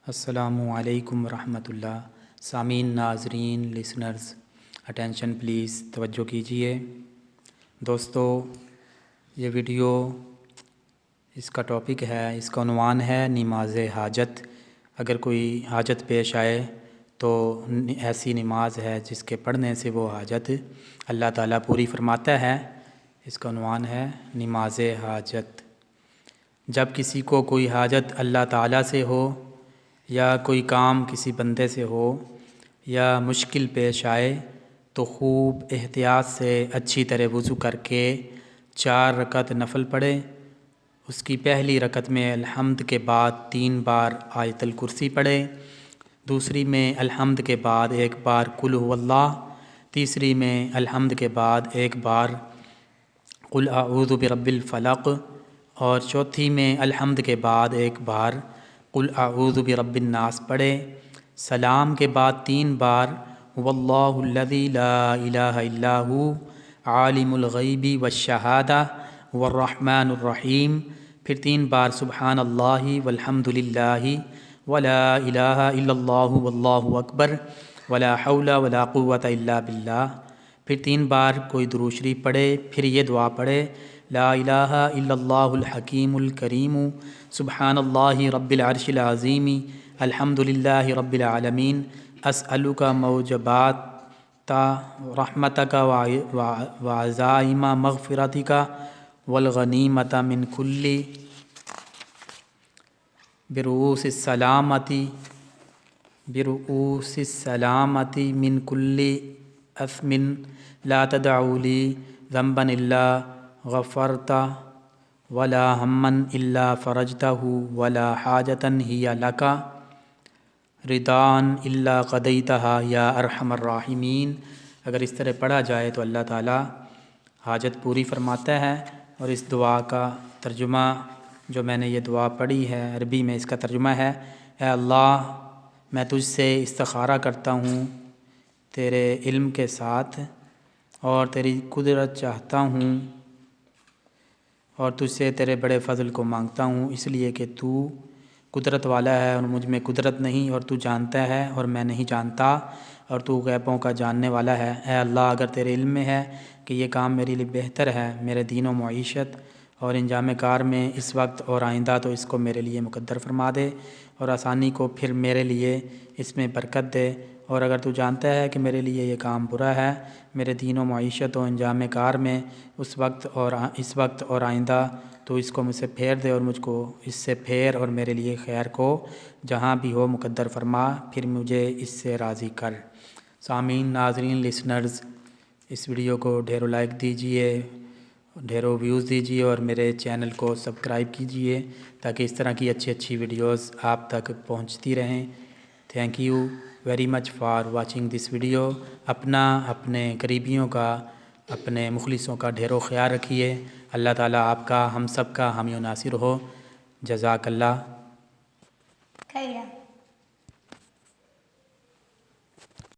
السلام علیکم ورحمۃ اللہ۔ سامعین، ناظرین، لسنرز، اٹینشن پلیز، توجہ کیجیے۔ دوستو، یہ ویڈیو اس کا ٹاپک ہے، اس کا عنوان ہے نماز حاجت۔ اگر کوئی حاجت پیش آئے تو ایسی نماز ہے جس کے پڑھنے سے وہ حاجت اللہ تعالیٰ پوری فرماتا ہے۔ اس کا عنوان ہے نماز حاجت۔ جب کسی کو کوئی حاجت اللہ تعالیٰ سے ہو، یا کوئی کام کسی بندے سے ہو، یا مشکل پیش آئے تو خوب احتیاط سے اچھی طرح وضو کر کے 4 رکعت نفل پڑھے۔ اس کی پہلی رکعت میں الحمد کے بعد 3 بار آیت الکرسی پڑھے، دوسری میں الحمد کے بعد 1 بار قل هو اللہ، تیسری میں الحمد کے بعد 1 بار قل اعوذ برب الفلق، اور چوتھی میں الحمد کے بعد 1 بار قل اعوذ برب الناس پڑھے۔ سلام کے بعد 3 بار واللہ الذی لا الہ الا ہو عالم الغیب والشہادہ والرحمن الرحیم، پھر 3 بار سبحان اللہ والحمد للہ ولا الہ الا اللہ واللہ اکبر ولا حول ولا قوۃ الا باللہ، پھر 3 بار کوئی درود شریف پڑھے، پھر یہ دعا پڑھے لا الہ الا اللہ الحکیم الکریم سبحان اللہ رب العرش العظیم الحمد للہ رب العالمین اسألک موجبات رحمتک وعزائم مغفرتک والغنیمت من کل برؤوس السلامتی من کل اثم لا تدعو لی ذنبا الا غفرت ولا ہما الا فرجتہ ولا حاجتا ہی لک ردان الا قضیتہا یا ارحم الراحمین۔ اگر اس طرح پڑھا جائے تو اللہ تعالیٰ حاجت پوری فرماتا ہے۔ اور اس دعا کا ترجمہ جو میں نے یہ دعا پڑھی ہے، عربی میں اس کا ترجمہ ہے، اے اللہ، میں تجھ سے استخارہ کرتا ہوں تیرے علم کے ساتھ، اور تیری قدرت چاہتا ہوں، اور تجھ سے تیرے بڑے فضل کو مانگتا ہوں، اس لیے کہ تو قدرت والا ہے اور مجھ میں قدرت نہیں، اور تو جانتا ہے اور میں نہیں جانتا، اور تو غیبوں کا جاننے والا ہے۔ اے اللہ، اگر تیرے علم میں ہے کہ یہ کام میرے لیے بہتر ہے، میرے دین و معیشت اور انجام کار میں اس وقت اور آئندہ، تو اس کو میرے لیے مقدر فرما دے، اور آسانی کو پھر میرے لیے اس میں برکت دے۔ اور اگر تو جانتا ہے کہ میرے لیے یہ کام برا ہے، میرے دین و معیشت و انجام کار میں اس وقت اور آئندہ، تو اس کو مجھ سے پھیر دے، اور مجھ کو اس سے پھیر، اور میرے لیے خیر کو جہاں بھی ہو مقدر فرما، پھر مجھے اس سے راضی کر۔ سامعین، ناظرین، لسنرز، اس ویڈیو کو ڈھیروں لائک دیجیے، ڈھیروں ویوز دیجیے، اور میرے چینل کو سبسکرائب کیجیے تاکہ اس طرح کی اچھی ویڈیوز آپ تک پہنچتی رہیں۔ Thank you very much for watching this video. اپنے قریبیوں کا، اپنے مخلصوں کا ڈھیروں خیال رکھیے۔ اللہ تعالیٰ آپ کا، ہم سب کا حامی و ناصر ہو۔ جزاک اللہ۔